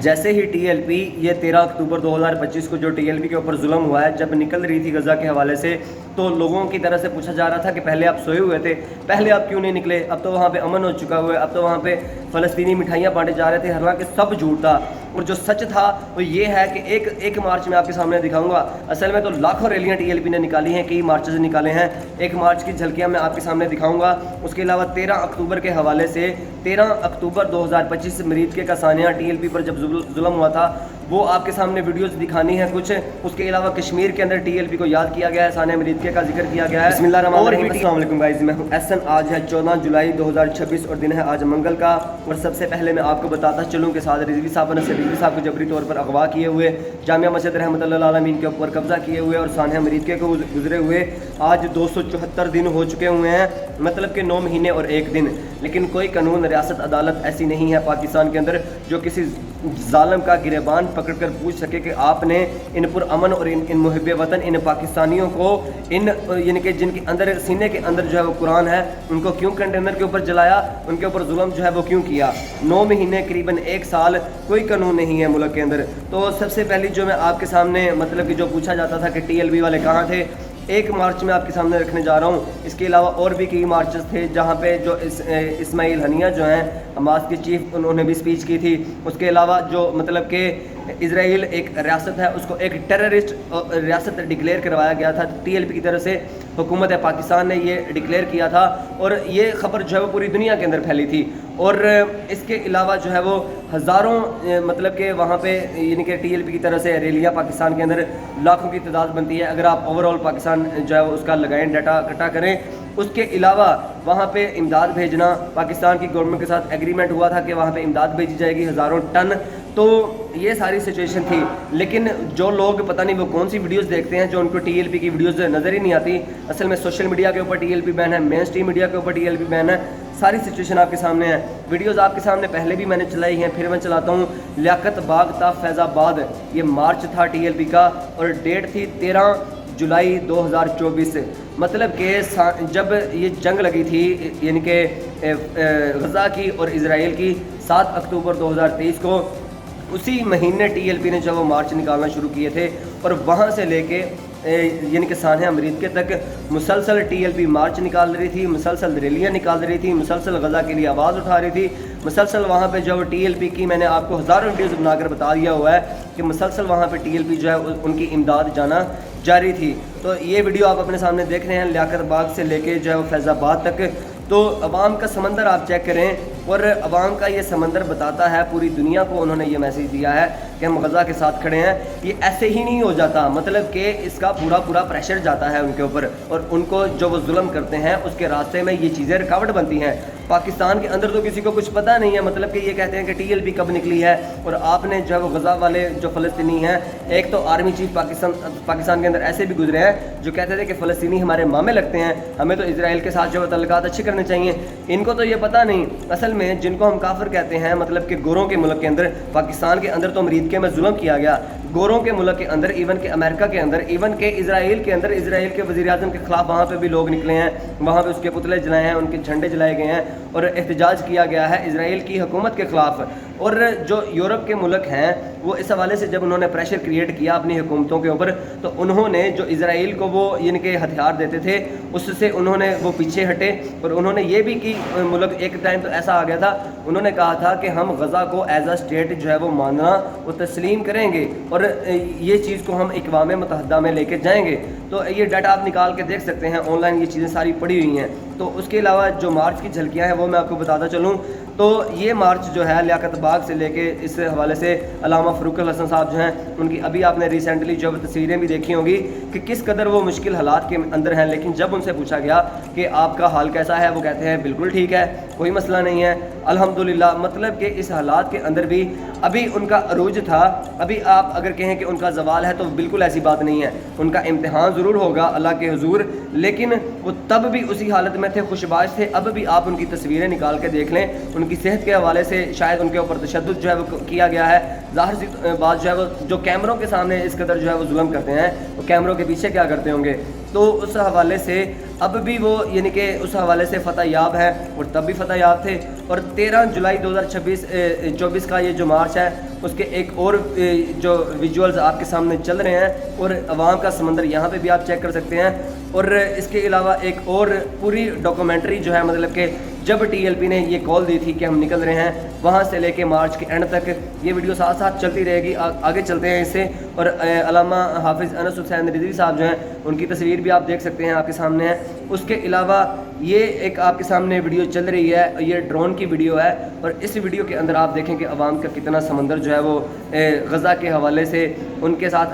جیسے ہی T L P یہ 13 اکتوبر 2025 کو جو ٹی ایل پی کے اوپر ظلم ہوا ہے، جب نکل رہی تھی غزہ کے حوالے سے، تو لوگوں کی طرح سے پوچھا جا رہا تھا کہ پہلے آپ سوئے ہوئے تھے، پہلے آپ کیوں نہیں نکلے؟ اب تو وہاں پہ امن ہو چکا ہوا ہے، اب تو وہاں پہ فلسطینی مٹھائیاں بانٹے جا رہے تھے، حالانکہ سب جھوٹ تھا۔ اور جو سچ تھا وہ یہ ہے کہ ایک مارچ میں آپ کے سامنے دکھاؤں گا۔ اصل میں تو لاکھوں ریلیاں ٹی ایل پی نے نکالی ہیں، کئی مارچز نکالے ہیں، ایک مارچ کی جھلکیاں میں آپ کے سامنے دکھاؤں گا۔ اس کے علاوہ 13 اکتوبر کے حوالے سے 13 اکتوبر 2025 مریدکے کا سانحہ ٹی ایل پی پر جب ظلم ہوا تھا، وہ آپ کے سامنے ویڈیوز دکھانی ہے کچھ۔ اس کے علاوہ کشمیر کے اندر ٹی ایل پی کو یاد کیا گیا ہے، سانحہ مریدکے کا ذکر کیا گیا ہے۔ بسم اللہ الرحمن الرحیم۔ السلام علیکم گائز، میں ہوں احسن۔ آج ہے 14 جولائی 2026 اور دن ہے آج منگل کا۔ اور سب سے پہلے میں آپ کو بتاتا چلوں کہ سعد رضوی صاحب نے رضوی صاحب کو جبری طور پر اغوا کیے ہوئے، جامعہ مسجد رحمۃ اللہ العالمین کے اوپر قبضہ کیے ہوئے اور سانحہ مریدکے کو گزرے ہوئے آج 274 دن ہو چکے ہوئے ہیں، مطلب کہ 9 مہینے اور 1 دن۔ لیکن کوئی قانون، ریاست، عدالت ایسی نہیں ہے پاکستان کے اندر جو کسی ظالم کا گریبان پکڑ کر پوچھ سکے کہ آپ نے ان پر امن اور ان محب وطن، ان پاکستانیوں کو، ان یعنی کہ جن کے اندر سینے کے اندر جو ہے وہ قرآن ہے، ان کو کیوں کنٹینر کے اوپر جلایا، ان کے اوپر ظلم جو ہے وہ کیوں کیا؟ 9 مہینے قریباً 1 سال کوئی قانون نہیں ہے ملک کے اندر۔ تو سب سے پہلی جو میں آپ کے سامنے مطلب کہ جو پوچھا جاتا تھا کہ ٹی ایل پی والے کہاں تھے، 1 مارچ میں آپ کے سامنے رکھنے جا رہا ہوں۔ اس کے علاوہ اور بھی کئی مارچز تھے جہاں پہ جو اسماعیل ہنیہ جو ہیں حماس کے چیف، انہوں نے بھی سپیچ کی تھی۔ اس کے علاوہ جو مطلب کہ اسرائیل ایک ریاست ہے، اس کو ایک ٹیررسٹ ریاست ڈکلیئر کروایا گیا تھا ٹی ایل پی کی طرف سے، حکومت پاکستان نے یہ ڈکلیئر کیا تھا اور یہ خبر جو ہے وہ پوری دنیا کے اندر پھیلی تھی۔ اور اس کے علاوہ جو ہے وہ ہزاروں مطلب کہ وہاں پہ یعنی کہ ٹی ایل پی کی طرف سے ریلیاں پاکستان کے اندر لاکھوں کی تعداد بنتی ہے، اگر آپ اوور آل پاکستان جو ہے وہ اس کا لگائیں، ڈیٹا اکٹھا کریں۔ اس کے علاوہ وہاں پہ امداد بھیجنا، پاکستان کی گورنمنٹ کے ساتھ ایگریمنٹ ہوا تھا کہ وہاں پہ امداد بھیجی جائے گی 1000 ٹن۔ تو یہ ساری سچویشن تھی، لیکن جو لوگ پتہ نہیں وہ کون سی ویڈیوز دیکھتے ہیں جو ان کو ٹی ایل پی کی ویڈیوز نظر ہی نہیں آتی۔ اصل میں سوشل میڈیا کے اوپر ٹی ایل پی بین ہے، مین اسٹریم میڈیا کے اوپر ٹی ایل پی بین ہے، ساری سچویشن آپ کے سامنے ہے۔ ویڈیوز آپ کے سامنے پہلے بھی میں نے چلائی ہیں، پھر میں چلاتا ہوں۔ لیاقت باغ تا فیض آباد، یہ مارچ تھا ٹی ایل پی کا اور ڈیٹ تھی 13 جولائی 2024۔ مطلب کہ جب یہ جنگ لگی تھی یعنی کہ غزہ کی اور اسرائیل کی 7 اکتوبر 2023 کو، اسی مہینے ٹی ایل پی نے جب وہ مارچ نکالنا شروع کیے تھے اور وہاں سے لے کے یعنی کہ سانحہ مریدکے تک مسلسل ٹی ایل پی مارچ نکال رہی تھی، مسلسل ریلیاں نکال رہی تھی، مسلسل غزہ کے لیے آواز اٹھا رہی تھی، مسلسل وہاں پہ جو ٹی ایل پی کی میں نے آپ کو ہزاروں ویڈیوز بنا کر بتا دیا ہوا ہے کہ مسلسل وہاں پہ ٹی ایل پی جو ہے ان کی امداد جانا جاری تھی۔ تو یہ ویڈیو آپ اپنے سامنے دیکھ رہے ہیں، لیاقت باغ سے لے کے جو ہے وہ فیض آباد تک۔ تو عوام کا سمندر آپ چیک کریں، اور عوام کا یہ سمندر بتاتا ہے پوری دنیا کو، انہوں نے یہ میسیج دیا ہے کہ ہم غزہ کے ساتھ کھڑے ہیں۔ یہ ایسے ہی نہیں ہو جاتا، مطلب کہ اس کا پورا پریشر جاتا ہے ان کے اوپر، اور ان کو جو وہ ظلم کرتے ہیں اس کے راستے میں یہ چیزیں رکاوٹ بنتی ہیں۔ پاکستان کے اندر تو کسی کو کچھ پتہ نہیں ہے، مطلب کہ یہ کہتے ہیں کہ ٹی ایل پی کب نکلی ہے، اور آپ نے جو غزہ والے جو فلسطینی ہیں، ایک تو آرمی چیف پاکستان کے اندر ایسے بھی گزرے ہیں جو کہتے تھے کہ فلسطینی ہمارے مامے لگتے ہیں، ہمیں تو اسرائیل کے ساتھ جو تعلقات اچھے کرنے چاہیے۔ ان کو تو یہ پتہ نہیں اصل میں، جن کو ہم کافر کہتے ہیں، مطلب کہ گوروں کے ملک کے اندر، پاکستان کے اندر تو مریدکے میں ظلم کیا گیا، گوروں کے ملک کے اندر، ایون کہ امریکہ کے اندر، ایون کہ اسرائیل کے اندر، اسرائیل کے وزیر اعظم کے خلاف وہاں پہ بھی لوگ نکلے ہیں، وہاں پہ اس کے پتلے جلائے ہیں، ان کے جھنڈے جلائے گئے ہیں اور احتجاج کیا گیا ہے اسرائیل کی حکومت کے خلاف۔ اور جو یورپ کے ملک ہیں وہ اس حوالے سے جب انہوں نے پریشر کریٹ کیا اپنی حکومتوں کے اوپر، تو انہوں نے جو اسرائیل کو وہ یعنی کہ ہتھیار دیتے تھے اس سے انہوں نے وہ پیچھے ہٹے، اور انہوں نے یہ بھی کہ ملک ایک ٹائم تو ایسا آ گیا تھا، انہوں نے کہا تھا کہ ہم غزہ کو ایز اے اسٹیٹ جو ہے وہ ماننا، وہ تسلیم کریں گے اور یہ چیز کو ہم اقوام متحدہ میں لے کے جائیں گے۔ تو یہ ڈیٹا آپ نکال کے دیکھ سکتے ہیں، آن لائن یہ چیزیں ساری پڑی ہوئی ہیں۔ تو اس کے علاوہ جو مارچ کی جھلکیاں ہیں وہ میں آپ کو بتاتا چلوں، تو یہ مارچ جو ہے لیاقت باغ سے لے کے اس حوالے سے علامہ فاروق الحسن صاحب جو ہیں ان کی ابھی آپ نے ریسنٹلی جو تصویریں بھی دیکھی ہوں گی کہ کس قدر وہ مشکل حالات کے اندر ہیں، لیکن جب ان سے پوچھا گیا کہ آپ کا حال کیسا ہے، وہ کہتے ہیں بالکل ٹھیک ہے، کوئی مسئلہ نہیں ہے الحمدللہ۔ مطلب کہ اس حالات کے اندر بھی ابھی ان کا عروج تھا، ابھی آپ اگر کہیں کہ ان کا زوال ہے تو بالکل ایسی بات نہیں ہے، ان کا امتحان ضرور ہوگا اللہ کے حضور، لیکن وہ تب بھی اسی حالت میں تھے، خوشباش تھے۔ اب بھی آپ ان کی تصویریں نکال کے دیکھ لیں، ان کی صحت کے حوالے سے شاید ان کے اوپر تشدد جو ہے وہ کیا گیا ہے، ظاہر سی بات جو ہے وہ جو کیمروں کے سامنے اس قدر جو ہے وہ ظلم کرتے ہیں، وہ کیمروں کے پیچھے کیا کرتے ہوں گے۔ تو اس حوالے سے اب بھی وہ یعنی کہ اس حوالے سے فتح یاب ہے اور تب بھی فتح یاب تھے. اور 13 جولائی 2024 کا یہ جو مارچ ہے اس کے ایک اور جو ویژولز آپ کے سامنے چل رہے ہیں اور عوام کا سمندر یہاں پہ بھی آپ چیک کر سکتے ہیں. اور اس کے علاوہ ایک اور پوری ڈاکومنٹری جو ہے مطلب کہ جب ٹی ایل پی نے یہ کال دی تھی کہ ہم نکل رہے ہیں وہاں سے لے کے مارچ کے اینڈ تک یہ ویڈیو ساتھ ساتھ چلتی رہے گی. آگے چلتے ہیں اس سے. اور علامہ حافظ انس حسین رضوی صاحب جو ہیں ان کی تصویر بھی آپ دیکھ سکتے ہیں آپ کے سامنے ہے. اس کے علاوہ یہ ایک آپ کے سامنے ویڈیو چل رہی ہے, یہ ڈرون کی ویڈیو ہے اور اس ویڈیو کے اندر آپ دیکھیں کہ عوام کا کتنا سمندر جو ہے وہ غزہ کے حوالے سے ان کے ساتھ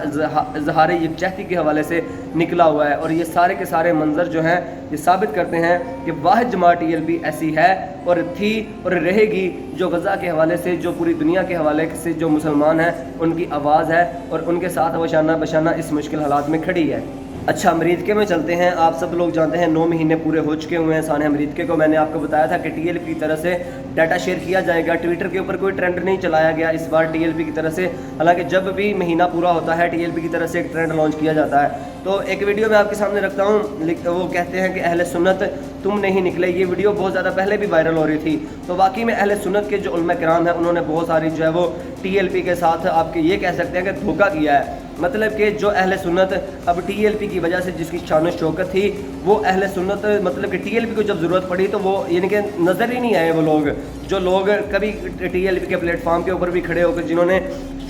اظہار یکجہتی کے حوالے سے نکلا ہوا ہے. اور یہ سارے کے سارے منظر جو ہیں یہ ثابت کرتے ہیں کہ واحد جماعت ٹی ایل پی ایسی ہے اور تھی اور رہے گی جو غزہ کے حوالے سے, جو پوری دنیا کے حوالے سے جو مسلمان ہیں ان کی آواز ہے اور ان کے ساتھ وہ شانہ بشانہ اس مشکل حالات میں کھڑی ہے. اچھا, امریکہ میں چلتے ہیں. آپ سب لوگ جانتے ہیں 9 مہینے پورے ہو چکے ہوئے ہیں سانحہ امریکہ کو. میں نے آپ کو بتایا تھا کہ ٹی ایل پی کی طرف سے ڈیٹا شیئر کیا جائے گا. ٹویٹر کے اوپر کوئی ٹرینڈ نہیں چلایا گیا اس بار ٹی ایل پی کی طرف سے, حالانکہ جب بھی مہینہ پورا ہوتا ہے ٹی ایل پی کی طرف سے ایک ٹرینڈ لانچ کیا جاتا ہے. تو ایک ویڈیو میں آپ کے سامنے رکھتا ہوں. وہ کہتے ہیں کہ اہل سنت تم نہیں نکلے. یہ ویڈیو بہت زیادہ پہلے بھی وائرل ہو رہی تھی. تو واقعی میں اہل سنت کے جو علماء کرام ہیں انہوں نے بہت ساری جو ہے وہ ٹی ایل پی کے ساتھ آپ کے یہ کہہ سکتے ہیں کہ دھوکہ کیا ہے. مطلب کہ جو اہل سنت اب ٹی ایل پی کی وجہ سے جس کی شان و شوکت تھی وہ اہل سنت مطلب کہ ٹی ایل پی کو جب ضرورت پڑی تو وہ یعنی کہ نظر ہی نہیں آئے. وہ لوگ جو لوگ کبھی ٹی ایل پی کے پلیٹ فارم کے اوپر بھی کھڑے ہو کر جنہوں نے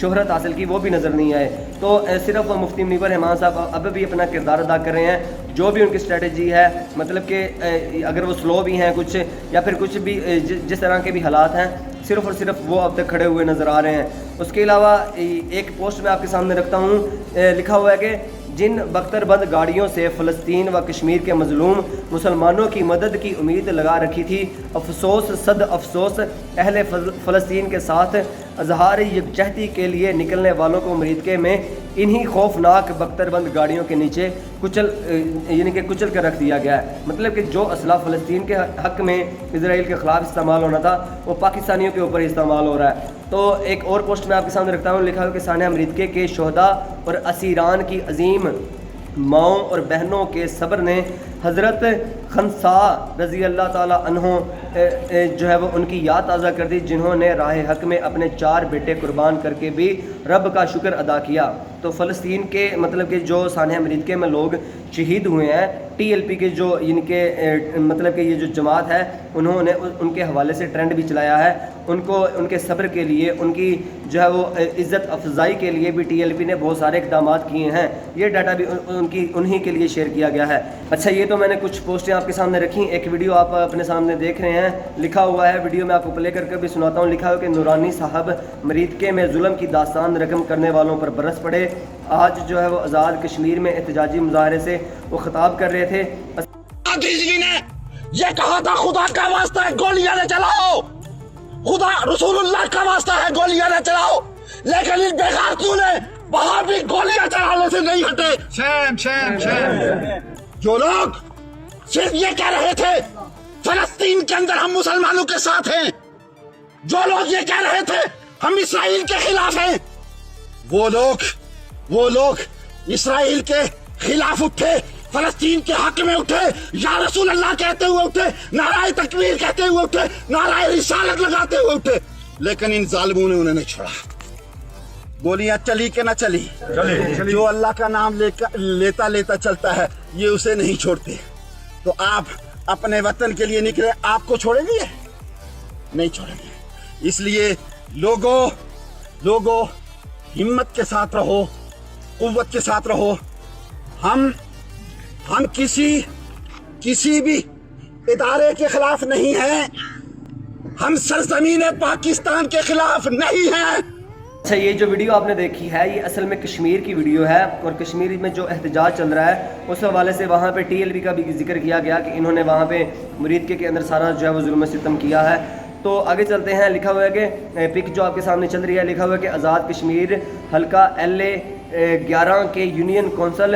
شہرت حاصل کی وہ بھی نظر نہیں آئے. تو صرف مفتی منیب الرحمان صاحب اب بھی اپنا کردار ادا کر رہے ہیں. جو بھی ان کی اسٹریٹجی ہے مطلب کہ اگر وہ سلو بھی ہیں کچھ یا پھر کچھ بھی جس طرح کے بھی حالات ہیں صرف اور صرف وہ اب تک کھڑے ہوئے نظر آ رہے ہیں. اس کے علاوہ ایک پوسٹ میں آپ کے سامنے رکھتا ہوں, لکھا ہوا ہے کہ جن بختر بند گاڑیوں سے فلسطین و کشمیر کے مظلوم مسلمانوں کی مدد کی امید لگا رکھی تھی, افسوس صد افسوس اہل فلسطین کے ساتھ اظہار یکجہتی کے لیے نکلنے والوں کو امریکہ میں انہی خوفناک بختر بند گاڑیوں کے نیچے کچل کر رکھ دیا گیا ہے. مطلب کہ جو اسلحہ فلسطین کے حق میں اسرائیل کے خلاف استعمال ہونا تھا وہ پاکستانیوں کے اوپر استعمال ہو رہا ہے. تو ایک اور پوسٹ میں آپ کے سامنے رکھتا ہوں, لکھا ہوا کہ سانحہ امریکہ کے شہداء اور اسیران کی عظیم ماؤں اور بہنوں کے صبر نے حضرت خنساء رضی اللہ تعالیٰ عنہ جو ہے وہ ان کی یاد تازہ کر دی, جنہوں نے راہ حق میں اپنے 4 بیٹے قربان کر کے بھی رب کا شکر ادا کیا. تو فلسطین کے مطلب کہ جو سانحہ امریکہ میں لوگ شہید ہوئے ہیں ٹی ایل پی کے جو یعنی کہ مطلب کہ یہ جو جماعت ہے انہوں نے ان کے حوالے سے ٹرینڈ بھی چلایا ہے. ان کو ان کے صبر کے لیے, ان کی جو ہے وہ عزت افزائی کے لیے بھی ٹی ایل پی نے بہت سارے اقدامات کیے ہیں. یہ ڈاٹا بھی انہی کے لیے شیئر کیا گیا ہے. اچھا, یہ تو میں نے کچھ پوسٹیں آپ کے سامنے رکھی. ایک ویڈیو آپ اپنے سامنے دیکھ رہے ہیں, لکھا ہوا ہے, ویڈیو میں آپ کو پلے کر کے بھی سناتا ہوں. لکھا ہوا کہ نورانی صاحب امریکہ میں ظلم کی داستان رقم کرنے والوں پر برس پڑے. آج جو ہے وہ آزاد کشمیر میں احتجاجی مظاہرے سے وہ خطاب کر رہے تھے. جی نے یہ کہا تھا خدا کا واسطہ ہے گولیاں نہ چلاؤ, خدا رسول اللہ کا واسطہ ہے گولیاں نہ چلاؤ, لیکن ان بےغیرتوں نے وہاں بھی گولیاں چلانے سے نہیں ہٹے. شیم جو لوگ صرف یہ کہہ رہے تھے فلسطین کے اندر ہم مسلمانوں کے ساتھ ہیں, جو لوگ یہ کہہ رہے تھے ہم اسرائیل کے خلاف ہیں, وہ لوگ اسرائیل کے خلاف اٹھے, فلسطین کے حق میں اٹھے, یا رسول اللہ کہتے ہوئے اٹھے, نعرہ تکبیر کہتے ہوئے اٹھے, نعرہ رسالت لگاتے ہوئے اٹھے, لیکن ان ظالموں نے انہیں نہیں چھوڑا. گولیاں چلی کہ نہ چلی, جو اللہ کا نام لیتا چلتا ہے یہ اسے نہیں چھوڑتے. تو آپ اپنے وطن کے لیے نکلے, آپ کو چھوڑیں گے؟ نہیں چھوڑیں گے. اس لیے لوگوں ہمت کے ساتھ رہو, قوت کے ساتھ رہو. ہم کسی بھی ادارے کے خلاف نہیں ہیں, ہم سرزمین پاکستان کے خلاف نہیں ہیں. اچھا, یہ جو ویڈیو آپ نے دیکھی ہے یہ اصل میں کشمیر کی ویڈیو ہے, اور کشمیر میں جو احتجاج چل رہا ہے اس حوالے سے وہاں پہ ٹی ایل پی کا بھی ذکر کیا گیا کہ انہوں نے وہاں پہ امریکہ کے اندر سارا جو ہے وہ ظلم و ستم کیا ہے. تو آگے چلتے ہیں. لکھا ہوا ہے کہ پک جو آپ کے سامنے چل رہی ہے, لکھا ہوا ہے کہ آزاد کشمیر حلقہ LA 11 کے یونین کونسل